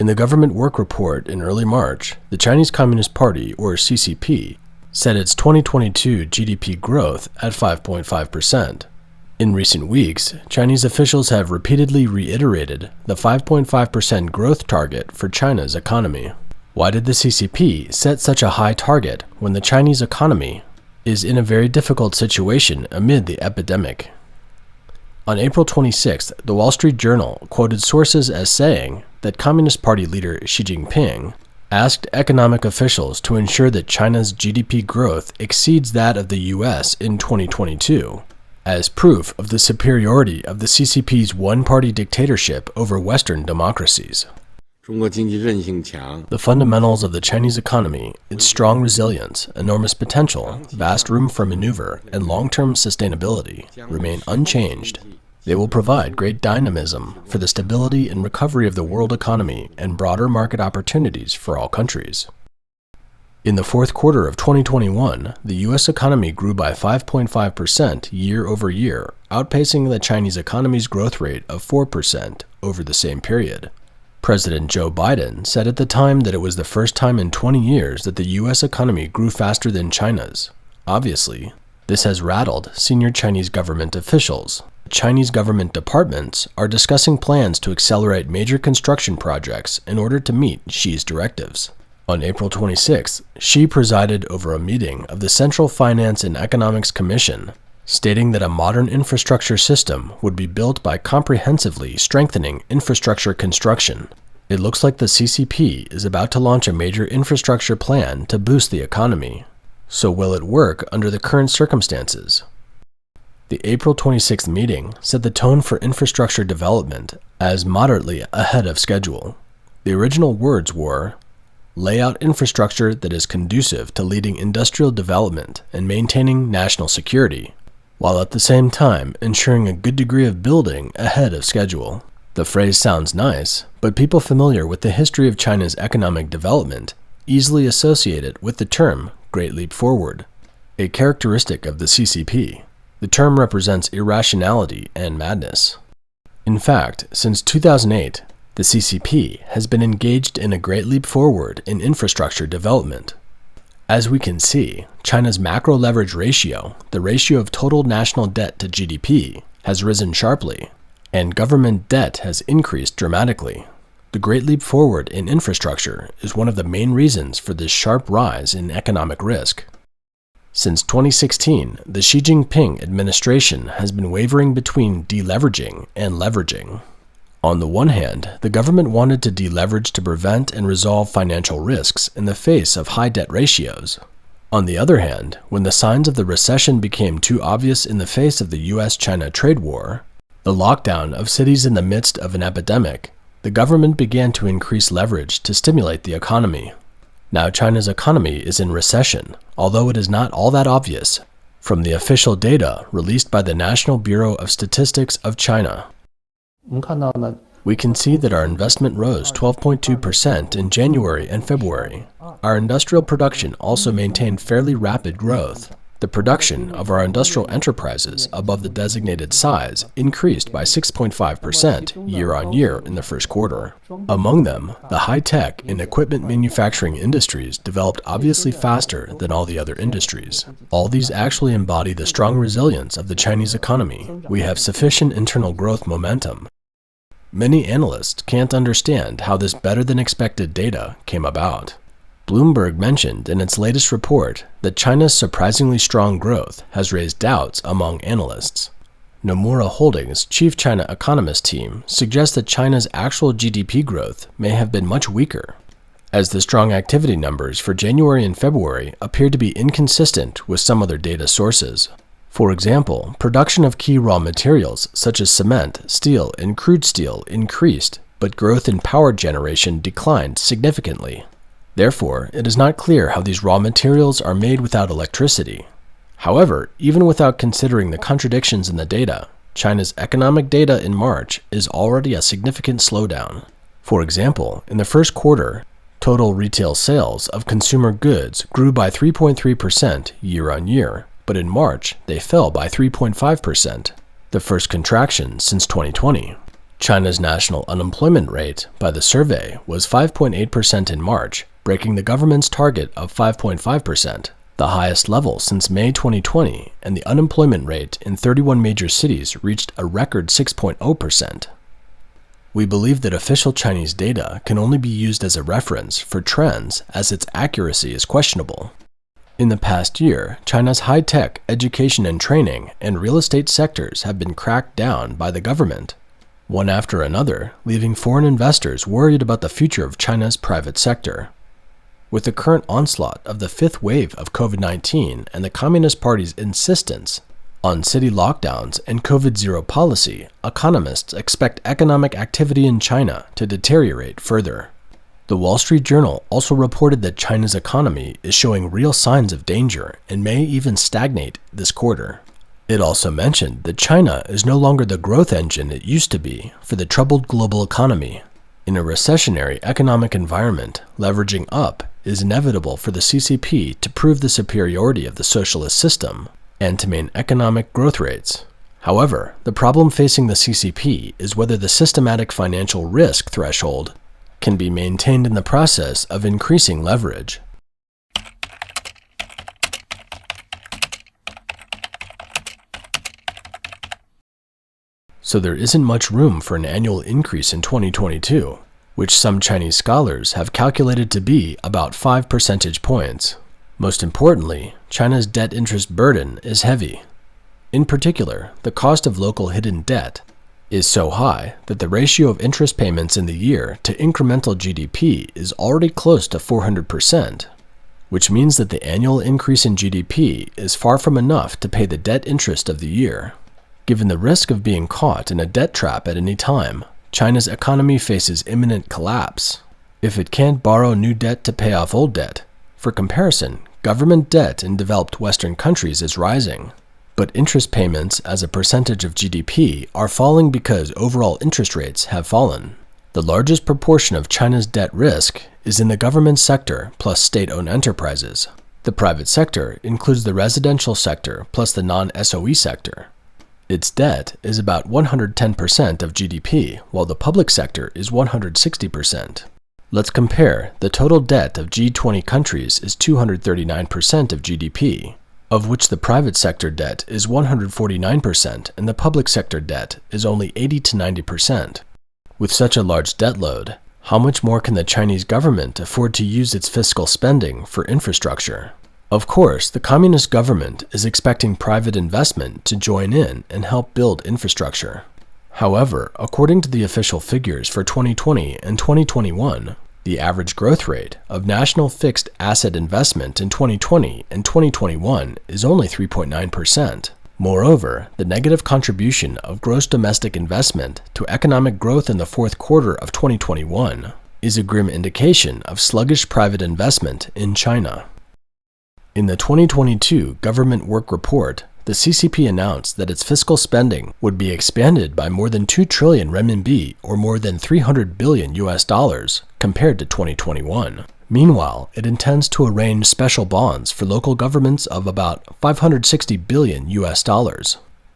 In the government work report in early March, the Chinese Communist Party, or CCP, set its 2022 GDP growth at 5.5%. In recent weeks, Chinese officials have repeatedly reiterated the 5.5% growth target for China's economy. Why did the CCP set such a high target when the Chinese economy is in a very difficult situation amid the epidemic? On April 26th, the Wall Street Journal quoted sources as saying that Communist Party leader Xi Jinping asked economic officials to ensure that China's GDP growth exceeds that of the U.S. in 2022, as proof of the superiority of the CCP's one-party dictatorship over Western democracies. The fundamentals of the Chinese economy, its strong resilience, enormous potential, vast room for maneuver, and long-term sustainability remain unchanged. They will provide great dynamism for the stability and recovery of the world economy and broader market opportunities for all countries. In the fourth quarter of 2021, the U.S. economy grew by 5.5% year over year, outpacing the Chinese economy's growth rate of 4% over the same period. President Joe Biden said at the time that it was the first time in 20 years that the U.S. economy grew faster than China's. Obviously, this has rattled senior Chinese government officials. Chinese government departments are discussing plans to accelerate major construction projects in order to meet Xi's directives. On April 26, Xi presided over a meeting of the Central Finance and Economics Commission, stating that a modern infrastructure system would be built by comprehensively strengthening infrastructure construction. It looks like the CCP is about to launch a major infrastructure plan to boost the economy. So will it work under the current circumstances? The April 26th meeting set the tone for infrastructure development as moderately ahead of schedule. The original words were, "Lay out infrastructure that is conducive to leading industrial development and maintaining national security, while at the same time ensuring a good degree of building ahead of schedule." The phrase sounds nice, but people familiar with the history of China's economic development easily associate it with the term Great Leap Forward, a characteristic of the CCP. The term represents irrationality and madness. In fact, since 2008, the CCP has been engaged in a great leap forward in infrastructure development. As we can see, China's macro leverage ratio, the ratio of total national debt to GDP, has risen sharply, and government debt has increased dramatically. The great leap forward in infrastructure is one of the main reasons for this sharp rise in economic risk. Since 2016, the Xi Jinping administration has been wavering between deleveraging and leveraging. On the one hand, the government wanted to deleverage to prevent and resolve financial risks in the face of high debt ratios. On the other hand, when the signs of the recession became too obvious in the face of the U.S.-China trade war, the lockdown of cities in the midst of an epidemic, the government began to increase leverage to stimulate the economy. Now China's economy is in recession, although it is not all that obvious from the official data released by the National Bureau of Statistics of China. We can see that our investment rose 12.2% in January and February. Our industrial production also maintained fairly rapid growth. The production of our industrial enterprises above the designated size increased by 6.5% year-on-year in the first quarter. Among them, the high-tech and equipment manufacturing industries developed obviously faster than all the other industries. All these actually embody the strong resilience of the Chinese economy. We have sufficient internal growth momentum. Many analysts can't understand how this better-than-expected data came about. Bloomberg mentioned in its latest report that China's surprisingly strong growth has raised doubts among analysts. Nomura Holdings' chief China economist team suggests that China's actual GDP growth may have been much weaker, as the strong activity numbers for January and February appear to be inconsistent with some other data sources. For example, production of key raw materials such as cement, steel, and crude steel increased, but growth in power generation declined significantly. Therefore, it is not clear how these raw materials are made without electricity. However, even without considering the contradictions in the data, China's economic data in March is already a significant slowdown. For example, in the first quarter, total retail sales of consumer goods grew by 3.3% year-on-year, but in March, they fell by 3.5%, the first contraction since 2020. China's national unemployment rate by the survey was 5.8% in March, breaking the government's target of 5.5%, the highest level since May 2020, and the unemployment rate in 31 major cities reached a record 6.0%. We believe that official Chinese data can only be used as a reference for trends as its accuracy is questionable. In the past year, China's high-tech, education and training, and real estate sectors have been cracked down by the government, one after another, leaving foreign investors worried about the future of China's private sector. With the current onslaught of the fifth wave of COVID-19 and the Communist Party's insistence on city lockdowns and COVID-0 policy, economists expect economic activity in China to deteriorate further. The Wall Street Journal also reported that China's economy is showing real signs of danger and may even stagnate this quarter. It also mentioned that China is no longer the growth engine it used to be for the troubled global economy. In a recessionary economic environment, leveraging up is inevitable for the CCP to prove the superiority of the socialist system and to maintain economic growth rates. However, the problem facing the CCP is whether the systematic financial risk threshold can be maintained in the process of increasing leverage. So there isn't much room for an annual increase in 2022, which some Chinese scholars have calculated to be about 5 percentage points. Most importantly, China's debt interest burden is heavy. In particular, the cost of local hidden debt is so high that the ratio of interest payments in the year to incremental GDP is already close to 400%, which means that the annual increase in GDP is far from enough to pay the debt interest of the year. Given the risk of being caught in a debt trap at any time, China's economy faces imminent collapse if it can't borrow new debt to pay off old debt. For comparison, government debt in developed Western countries is rising, but interest payments as a percentage of GDP are falling because overall interest rates have fallen. The largest proportion of China's debt risk is in the government sector plus state-owned enterprises. The private sector includes the residential sector plus the non-SOE sector. Its debt is about 110% of GDP, while the public sector is 160%. Let's compare. The total debt of G20 countries is 239% of GDP, of which the private sector debt is 149% and the public sector debt is only 80 to 90%. With such a large debt load, how much more can the Chinese government afford to use its fiscal spending for infrastructure? Of course, the communist government is expecting private investment to join in and help build infrastructure. However, according to the official figures for 2020 and 2021, the average growth rate of national fixed asset investment in 2020 and 2021 is only 3.9%. Moreover, the negative contribution of gross domestic investment to economic growth in the fourth quarter of 2021 is a grim indication of sluggish private investment in China. In the 2022 Government Work Report, the CCP announced that its fiscal spending would be expanded by more than 2 trillion renminbi or more than $300 billion compared to 2021. Meanwhile, it intends to arrange special bonds for local governments of about $560 billion.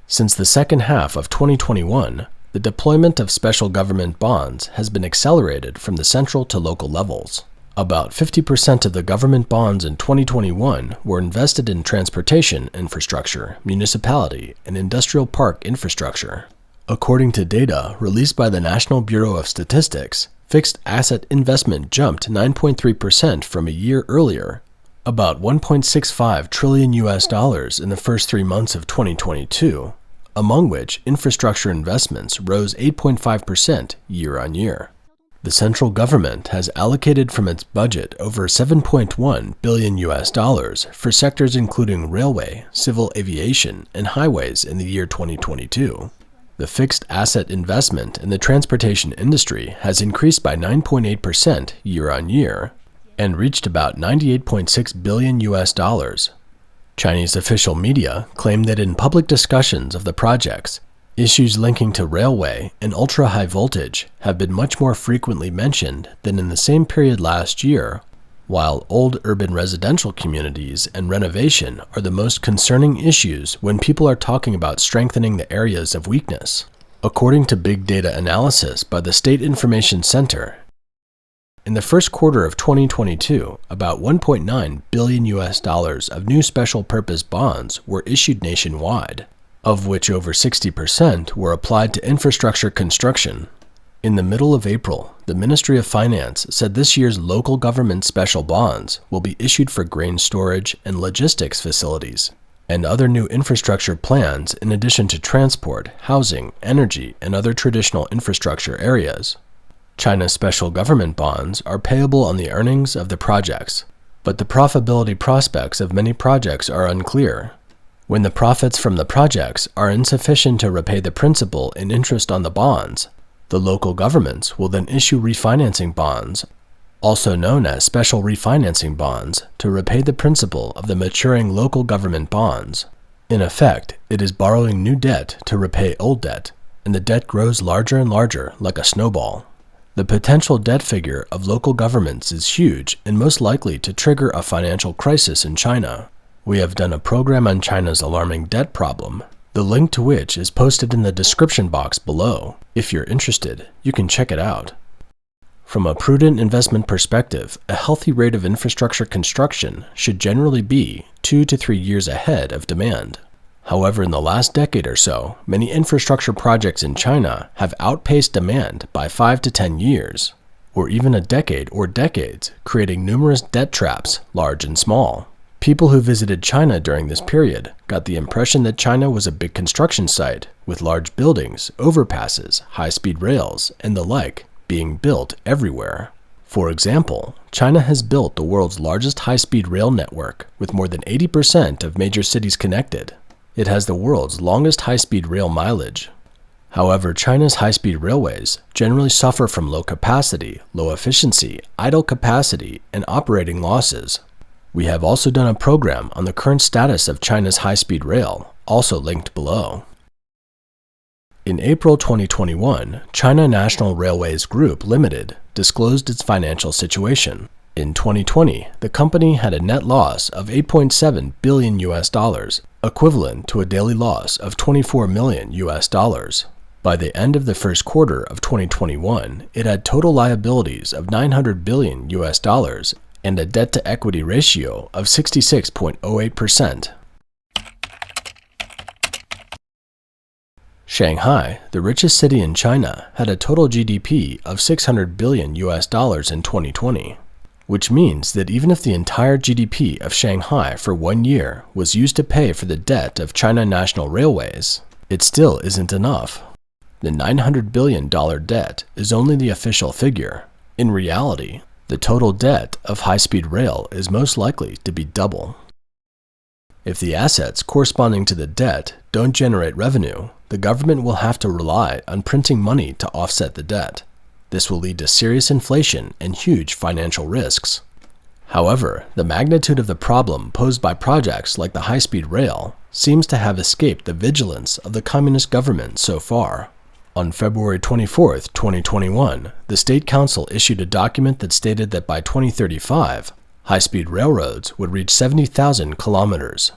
Since the second half of 2021, the deployment of special government bonds has been accelerated from the central to local levels. About 50% of the government bonds in 2021 were invested in transportation infrastructure, municipality, and industrial park infrastructure. According to data released by the National Bureau of Statistics, fixed asset investment jumped 9.3% from a year earlier, about $1.65 trillion in the first 3 months of 2022, among which infrastructure investments rose 8.5% year on year. The central government has allocated from its budget over $7.1 billion for sectors including railway, civil aviation, and highways in the year 2022. The fixed asset investment in the transportation industry has increased by 9.8% year on year and reached about $98.6 billion. Chinese official media claim that in public discussions of the projects, issues linking to railway and ultra-high voltage have been much more frequently mentioned than in the same period last year, while old urban residential communities and renovation are the most concerning issues when people are talking about strengthening the areas of weakness. According to big data analysis by the State Information Center, in the first quarter of 2022, about $1.9 billion of new special purpose bonds were issued nationwide, of which over 60% were applied to infrastructure construction. In the middle of April, the Ministry of Finance said this year's local government special bonds will be issued for grain storage and logistics facilities, and other new infrastructure plans in addition to transport, housing, energy, and other traditional infrastructure areas. China's special government bonds are payable on the earnings of the projects, but the profitability prospects of many projects are unclear. When the profits from the projects are insufficient to repay the principal and interest on the bonds, the local governments will then issue refinancing bonds, also known as special refinancing bonds, to repay the principal of the maturing local government bonds. In effect, it is borrowing new debt to repay old debt, and the debt grows larger and larger like a snowball. The potential debt figure of local governments is huge and most likely to trigger a financial crisis in China. We have done a program on China's alarming debt problem, the link to which is posted in the description box below. If you're interested, you can check it out. From a prudent investment perspective, a healthy rate of infrastructure construction should generally be 2 to 3 years ahead of demand. However, in the last decade or so, many infrastructure projects in China have outpaced demand by 5 to 10 years, or even a decade or decades, creating numerous debt traps, large and small. People who visited China during this period got the impression that China was a big construction site, with large buildings, overpasses, high-speed rails, and the like being built everywhere. For example, China has built the world's largest high-speed rail network, with more than 80% of major cities connected. It has the world's longest high-speed rail mileage. However, China's high-speed railways generally suffer from low capacity, low efficiency, idle capacity, and operating losses. We have also done a program on the current status of China's high-speed rail, also linked below. In April 2021, China National Railways Group Limited disclosed its financial situation. In 2020, the company had a net loss of $8.7 billion, equivalent to a daily loss of $24 million. By the end of the first quarter of 2021, it had total liabilities of $900 billion and a debt-to-equity ratio of 66.08%. Shanghai, the richest city in China, had a total GDP of $600 billion in 2020, which means that even if the entire GDP of Shanghai for 1 year was used to pay for the debt of China National Railways, it still isn't enough. The $900 billion debt is only the official figure. In reality, the total debt of high-speed rail is most likely to be double. If the assets corresponding to the debt don't generate revenue, the government will have to rely on printing money to offset the debt. This will lead to serious inflation and huge financial risks. However, the magnitude of the problem posed by projects like the high-speed rail seems to have escaped the vigilance of the communist government so far. On February 24, 2021, the State Council issued a document that stated that by 2035, high-speed railroads would reach 70,000 kilometers.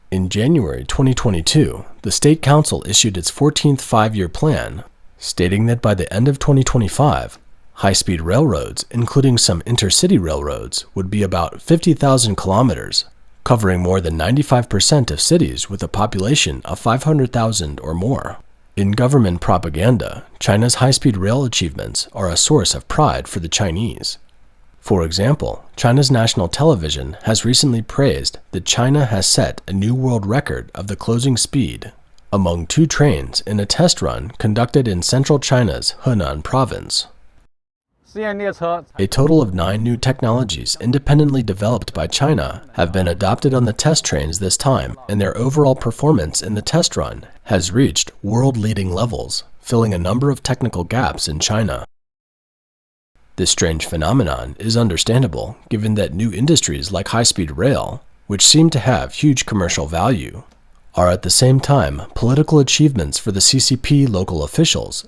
In January 2022, the State Council issued its 14th five-year plan, stating that by the end of 2025, high-speed railroads, including some intercity railroads, would be about 50,000 kilometers, covering more than 95% of cities with a population of 500,000 or more. In government propaganda, China's high-speed rail achievements are a source of pride for the Chinese. For example, China's national television has recently praised that China has set a new world record of the closing speed among 2 trains in a test run conducted in central China's Henan province. A total of 9 new technologies independently developed by China have been adopted on the test trains this time, and their overall performance in the test run has reached world-leading levels, filling a number of technical gaps in China. This strange phenomenon is understandable given that new industries like high-speed rail, which seem to have huge commercial value, are at the same time political achievements for the CCP local officials,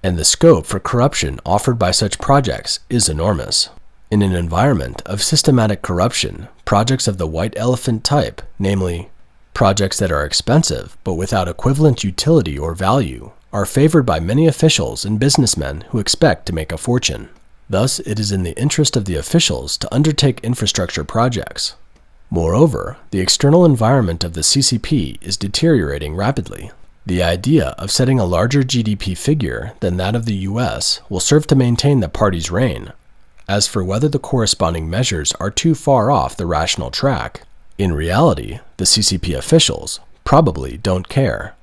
and the scope for corruption offered by such projects is enormous. In an environment of systematic corruption, projects of the white elephant type, namely, projects that are expensive but without equivalent utility or value, are favored by many officials and businessmen who expect to make a fortune. Thus, it is in the interest of the officials to undertake infrastructure projects. Moreover, the external environment of the CCP is deteriorating rapidly. The idea of setting a larger GDP figure than that of the US will serve to maintain the party's reign. As for whether the corresponding measures are too far off the rational track, in reality, the CCP officials probably don't care.